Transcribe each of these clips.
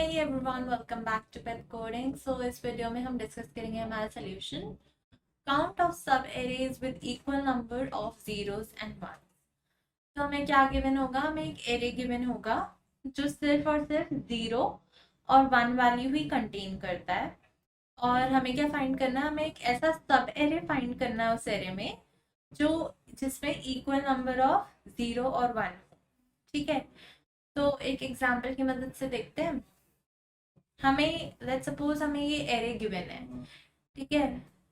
Hey everyone, welcome back to Pep Coding. So इस video में हम डिस्कस करेंगे हमारा solution count of sub arrays with equal number of zeros and one. तो हमें क्या गिवन होगा, हमें एक एरे गिवन होगा जो सिर्फ और सिर्फ जीरो और वन वैल्यू ही कंटेन करता है। और हमें क्या फाइंड करना है, हमें एक ऐसा सब एरे फाइंड करना है उस एरे में जो जिसमें इक्वल नंबर ऑफ जीरो और वन। ठीक है, तो एक एग्जाम्पल की मदद से देखते हैं। हमें लेट्स सपोज हमें ये एरे गिवन है, ठीक है।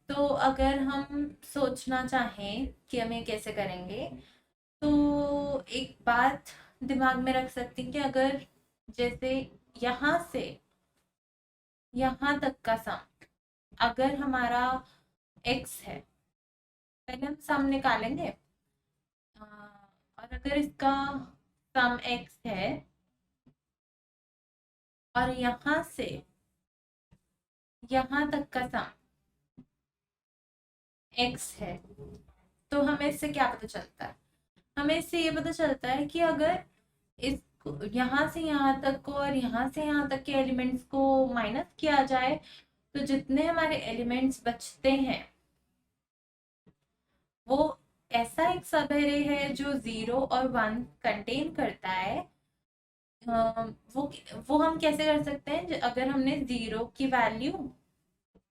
तो अगर हम सोचना चाहें कि हमें कैसे करेंगे, तो एक बात दिमाग में रख सकते हैं कि अगर जैसे यहाँ से यहाँ तक का सम अगर हमारा x है, पहले हम सम निकालेंगे। और अगर इसका सम x है और यहाँ से यहाँ तक का सम x है, तो हमें इससे क्या पता चलता है, हमें इससे ये पता चलता है कि अगर इस यहाँ से यहाँ तक को और यहाँ से यहाँ तक के एलिमेंट्स को माइनस किया जाए तो जितने हमारे एलिमेंट्स बचते हैं वो ऐसा एक सब एरे है जो जीरो और वन कंटेन करता है। वो हम कैसे कर सकते हैं, अगर हमने जीरो की वैल्यू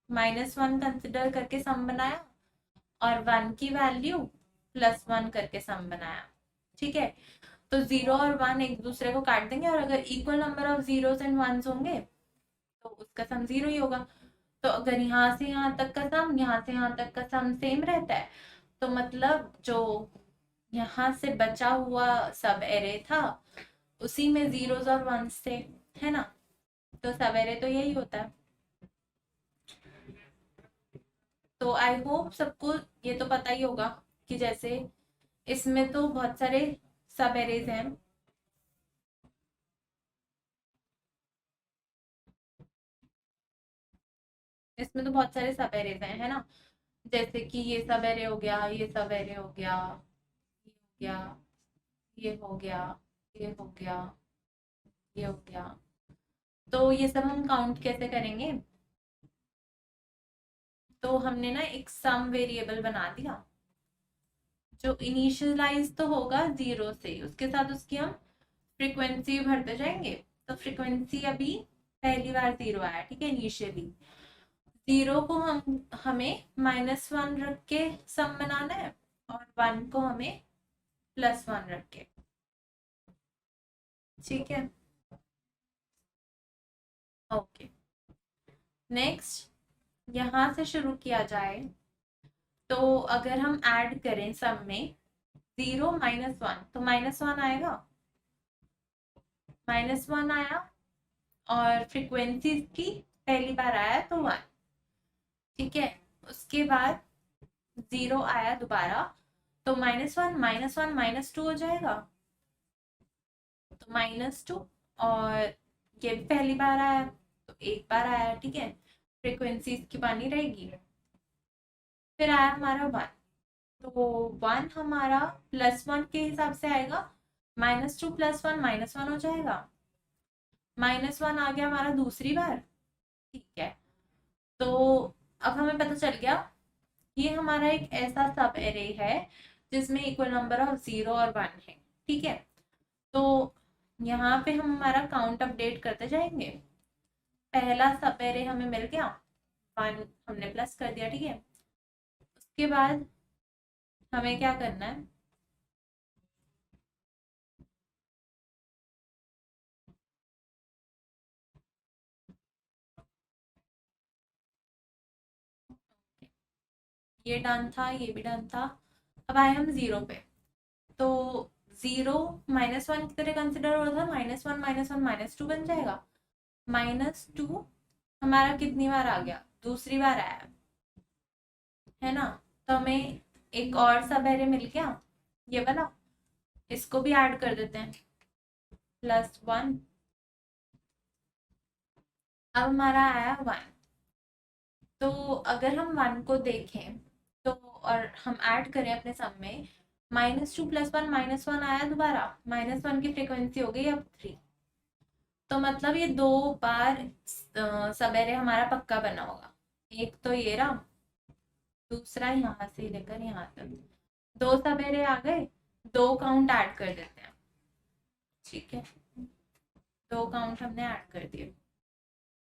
-1 कंसिडर करके सम बनाया और वन की वैल्यू +1 करके सम बनाया, ठीक है। तो जीरो और वन एक दूसरे को काट देंगे और अगर equal number of zeros and ones होंगे तो उसका सम जीरो ही होगा। तो अगर यहाँ से यहाँ तक का सम यहाँ से यहाँ तक का सम सेम रहता है तो मतलब जो यहाँ से बचा हुआ सब एरे था उसी में जीरोस और वंस थे, है ना। तो सब एरे तो यही होता है। तो आई होप सबको ये तो पता ही होगा कि जैसे इसमें तो बहुत सारे सब एरेज हैं। इसमें तो बहुत सारे सब एरेज हैं, है ना। जैसे कि ये सब एरे हो गया, ये सब एरे हो गया, ये हो गया, ये हो गया, ये हो गया, ये हो गया। तो ये सब हम काउंट कैसे करेंगे, तो हमने ना एक सम वेरिएबल बना दिया जो इनिशियलाइज तो होगा जीरो से, उसके साथ उसकी हम फ्रीक्वेंसी भरते जाएंगे। तो फ्रीक्वेंसी अभी पहली बार जीरो आया, ठीक है। इनिशियली जीरो को हमें -1 रख के सम बनाना है और वन को हमें +1 रख के, ठीक है। ओके, नेक्स्ट यहाँ से शुरू किया जाए तो अगर हम ऐड करें सम में जीरो -1 तो -1 आएगा, -1 आया और फ्रीक्वेंसी की पहली बार आया तो 1, ठीक है। उसके बाद जीरो आया दोबारा तो -1 -1 -2 हो जाएगा, तो -2। और ये भी पहली बार आया तो एक बार आया, ठीक है। फ्रीक्वेंसी इसकी बनी रहेगी। फिर आया हमारा 1, तो 1 हमारा +1 के हिसाब से आएगा, -2 +1 -1 हो जाएगा। -1 आ गया हमारा दूसरी बार, ठीक है। तो अब हमें पता चल गया ये हमारा एक ऐसा सब एरे है जिसमें इक्वल नंबर ऑफ जीरो और वन है, ठीक है। तो यहाँ पे हम हमारा काउंट अपडेट करते जाएंगे। पहला सब एरे हमें मिल गया, 1 हमने प्लस कर दिया, ठीक है। उसके बाद हमें क्या करना है, ये डन था, ये भी डन था। अब आए हम जीरो पे, तो जीरो -1 की तरह कंसिडर हो रहा था, -1 -1 -2 बन जाएगा। -2 हमारा कितनी बार आ गया, दूसरी बार आया, है ना। तो हमें एक और सब एरे मिल गया, ये वाला। इसको भी ऐड कर देते हैं, +1। अब हमारा आया 1। तो अगर हम 1 को देखें तो और हम ऐड करें अपने सम में, -2 +1 -1 आया दोबारा, -1 की फ्रीक्वेंसी हो गई अब 3। तो मतलब ये 2 बार सब एरे हमारा पक्का बना होगा। एक तो ये रहा, दूसरा यहाँ से लेकर यहाँ तक 2 सब एरे आ गए। 2 काउंट ऐड कर देते हैं, ठीक है। 2 काउंट हमने ऐड कर दिए,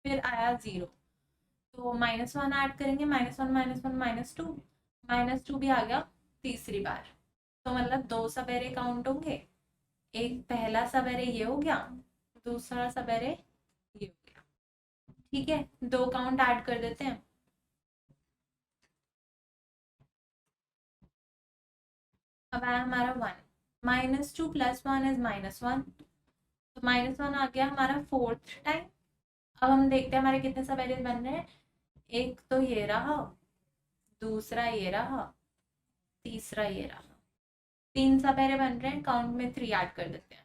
फिर आया 0, तो -1 ऐड करेंगे, -1 -1 -2, -2 भी आ गया तीसरी बार। तो मतलब 2 सब एरे काउंट होंगे, एक पहला सब एरे ये हो गया, दूसरा सब एरे ये हो गया, ठीक है। 2 काउंट ऐड कर देते हैं, अब आया हमारा 1, -2 + 1 इज -1, तो -1 आ गया हमारा 4th टाइम। अब हम देखते हैं हमारे कितने सब एरेज बन रहे हैं। एक तो ये रहा, दूसरा ये रहा, तीसरा ये रहा, 3 सब एरे बन रहे हैं। काउंट में 3 ऐड कर देते हैं,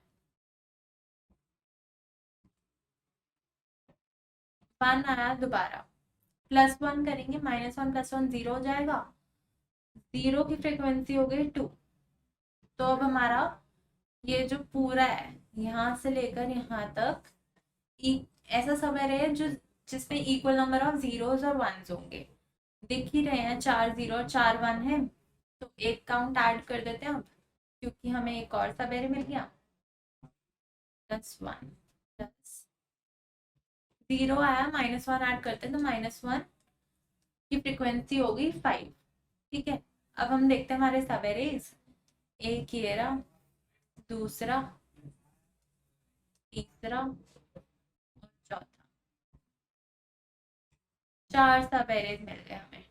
1 आया दोबारा, +1 करेंगे, -1 + 1 0 हो जाएगा, 0 की फ्रिक्वेंसी हो गई 2। तो अब हमारा ये जो पूरा है यहाँ से लेकर यहाँ तक ऐसा सब एरे है जो जिसमें इक्वल नंबर ऑफ जीरोस और वंस होंगे। दिख ही रहे हैं, 4 0 और 4 1 है, तो एक काउंट ऐड कर देते हैं अब, क्योंकि हमें एक और सब एरे मिल गया। +1 प्लस 0 आया, -1 ऐड करते हैं, तो -1 की फ्रिक्वेंसी हो गई 5, ठीक है। अब हम देखते हैं हमारे सब एरेज, एक ये रहा, दूसरा, तीसरा और चौथा, 4 सब एरेज मिल गए हमें,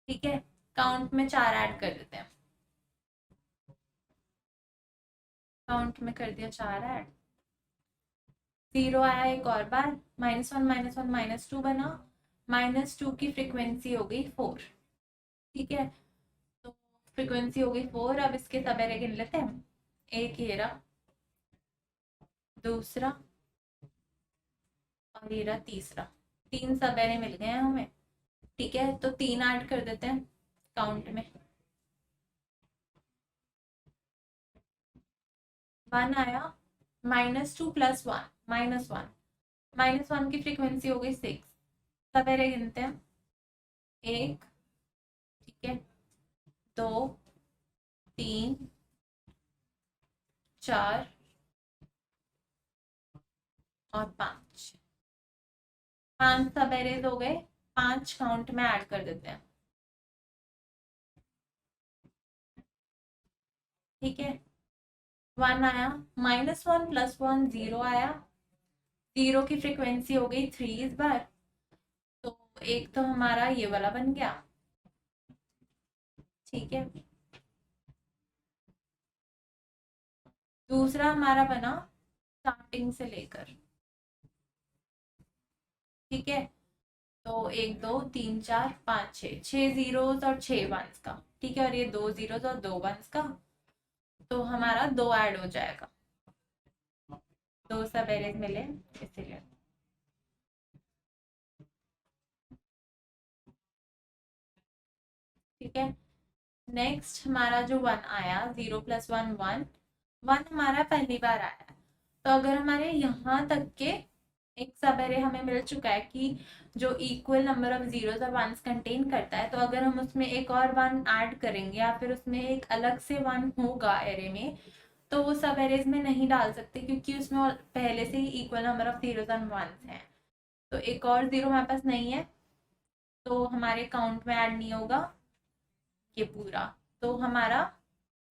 ठीक है। काउंट में 4 ऐड कर देते हैं, काउंट में कर दिया 4 ऐड, 0 आया एक और बार, -1 -1 -2 बना, -2 की फ्रिक्वेंसी हो गई 4, ठीक है। तो फ्रिक्वेंसी हो गई 4, अब इसके सब एरे गिन लेते हैं। एक ये रहा, दूसरा और ये रहा तीसरा, 3 सब एरे मिल गए हैं हमें, ठीक है। तो 3 ऐड कर देते हैं काउंट में, 1 आया, -2 + 1 -1, -1 की फ्रिक्वेंसी हो गई 6। सब एरे गिनते हैं, एक, ठीक है, 2, 3, 4 और 5, 5 सब एरेज हो गए, 5 काउंट में ऐड कर देते हैं, ठीक है। 1 आया, -1 + 1 0 आया, 0 की फ्रिक्वेंसी हो गई 3 इस बार, तो एक तो हमारा ये वाला बन गया, ठीक है। दूसरा हमारा बना स्टार्टिंग से लेकर, ठीक है। तो 1 2 3 4 5 6, 6 जीरोस और 6 वंस का, ठीक है। और ये 2 जीरोस और 2 वंस का, तो हमारा 2 ऐड हो जाएगा, 2 सब एरेज मिले इसीलिए, ठीक है। नेक्स्ट हमारा जो 1 आया, 0 + 1 1, 1 हमारा पहली बार आया, तो अगर हमारे यहाँ तक के एक सब एरे हमें मिल चुका है कि जो इक्वल नंबर ऑफ जीरोस और वंस कंटेन करता है, तो अगर हम उसमें एक और 1 ऐड करेंगे या फिर उसमें एक अलग से 1 होगा एरे में, तो वो सब एरेज में नहीं डाल सकते, क्योंकि उसमें पहले से ही equal number of zeros and ones हैं। तो एक और 0 हमारे पास नहीं है, तो हमारे काउंट में ऐड नहीं होगा ये पूरा, तो हमारा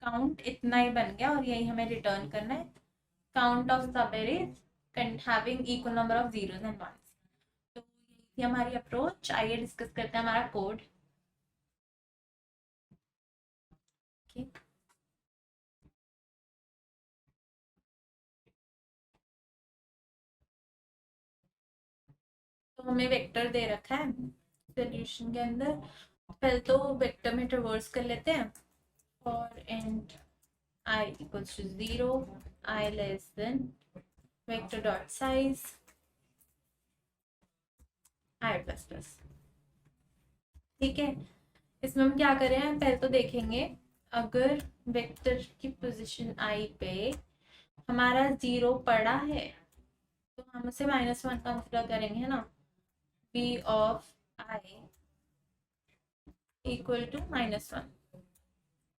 काउंट इतना ही बन गया और यही हमें रिटर्न करना है, count of sub arrays having equal number of zeros and ones. तो यही थी हमारी अप्रोच। आइए डिस्कस करते हैं हमारा कोड, ठीक। तो हमें वेक्टर दे रखा है सोल्यूशन के अंदर, पहले तो वेक्टर में ट्रावर्स कर लेते हैं, और and I equals to 0, I less than vector dot size I plus plus, ठीक है। इसमें हम क्या करें, पहले तो देखेंगे अगर वेक्टर की पोजीशन I पे हमारा 0 पड़ा है, तो हम उसे -1 कंसिडर करेंगे, है ना। p of i equal to -1।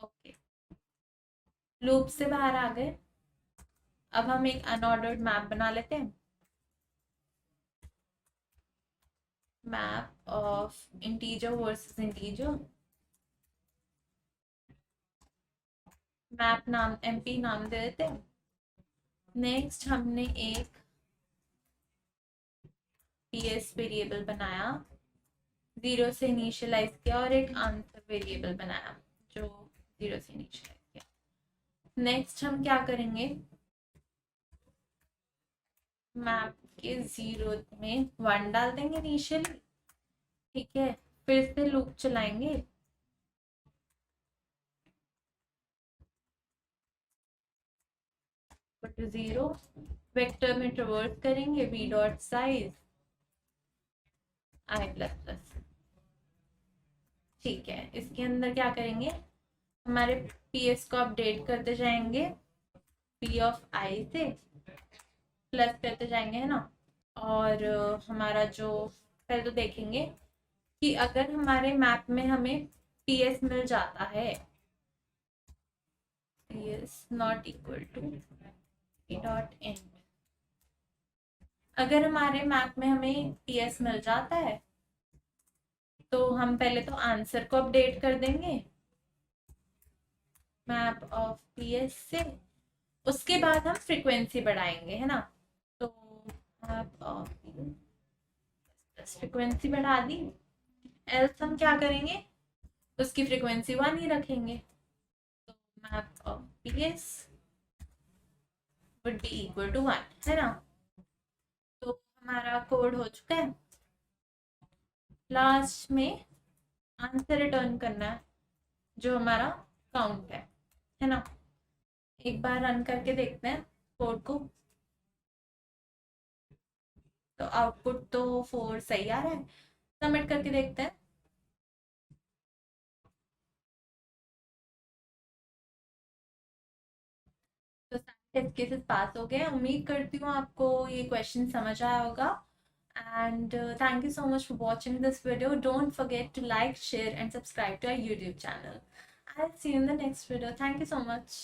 Okay, loop से बाहर आ गए। अब हम एक अनऑर्डर्ड मैप बना लेते हैं। Map of integer versus integer. Map नाम MP नाम दे देते हैं। नेक्स्ट हमने एक PS वेरिएबल बनाया, 0 से इनिशियलाइज किया, और एक आंसर वेरिएबल बनाया जो 0 से इनिशियलाइज किया। नेक्स्ट हम क्या करेंगे, मैप के 0 में 1 डाल देंगे इनिशियली, ठीक है। फिर से लूप चलाएंगे, टू 0, वेक्टर में ट्रेवर्स करेंगे v dot size i plus plus, ठीक है। इसके अंदर क्या करेंगे, हमारे PS को अपडेट करते जाएंगे, p ऑफ i से प्लस करते जाएंगे, है ना। और हमारा जो, पहले तो देखेंगे कि अगर हमारे मैप में हमें PS मिल जाता है, PS not equal to p dot end, अगर हमारे मैप में हमें PS मिल जाता है तो हम पहले तो आंसर को अपडेट कर देंगे मैप ऑफ PS से, उसके बाद हम फ्रीक्वेंसी बढ़ाएंगे, है ना। तो मैप ऑफ फ्रीक्वेंसी बढ़ा दी, एल्स हम क्या करेंगे, उसकी फ्रीक्वेंसी 1 ही रखेंगे। तो map of PS would be equal to 1, है ना। तो हमारा कोड हो चुका है। लास्ट में आंसर रिटर्न करना है जो हमारा काउंट है ना। एक बार रन करके देखते हैं कोड को। तो आउटपुट तो 4 सही आ रहा है। सबमिट करके देखते हैं। तो टेस्ट केसेस पास हो गए। उम्मीद करती हूँ आपको ये क्वेश्चन समझ आया होगा। And thank you so much for watching this video. Don't forget to like, share, and subscribe to our YouTube channel. I'll see you in the next video. Thank you so much.